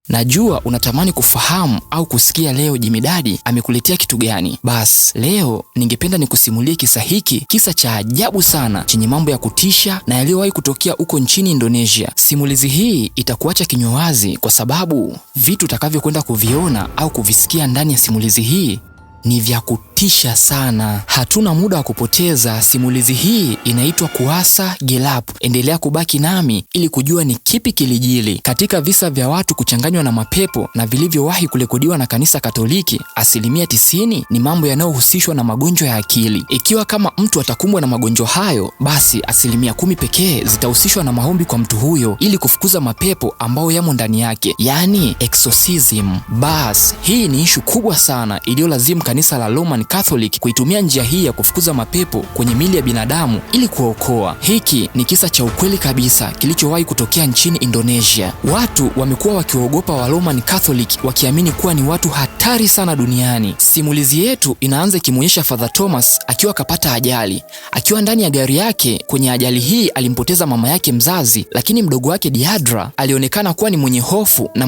Najua unatamani kufahamu au kusikia leo Jimidadi amekuletea kitu gani. Bas, leo ningependa nikusimulie kisa hiki, kisa cha ajabu sana chenye mambo ya kutisha na yaliyowahi kutokea huko nchini Indonesia. Simulizi hii itakuacha kinywa wazi kwa sababu vitu utakavyokwenda kuviona au kuvisikia ndani ya simulizi hii ni vya kutisha sana. Hatuna muda wa kupoteza. Simulizi hii inaitwa Kuasa Gelap. Endelea kubaki nami ili kujua ni kipi kilijili. Katika visa vya watu kuchanganywa na mapepo na vilivyowahi kurekodiwa na kanisa Katoliki, 90% ni mambo yanayohusishwa na magonjwa ya akili. Ikiwa kama mtu atakumbwa na magonjwa hayo, basi 10% pekee zitahusishwa na maombi kwa mtu huyo ili kufukuza mapepo ambao yamo ndani yake, yani exorcism. Bas, hii ni ishu kubwa sana iliyolazimu kanisa la Roman Catholic kuitumia njia hii ya kufukuza mapepo kwenye miili ya binadamu ili kuokoa. Hiki ni kisa cha ukweli kabisa kilichowahi kutokea nchini Indonesia. Watu wamekuwa wakiogopa wa Roman Catholic, wakiamini kuwa ni watu hatari sana duniani. Simulizi yetu inaanza ikimuonyesha Father Thomas akiwa kapata ajali. Akiwa ndani ya gari yake, kwenye ajali hii alimpoteza mama yake mzazi, lakini mdogo wake Diadra alionekana kuwa ni mwenye hofu na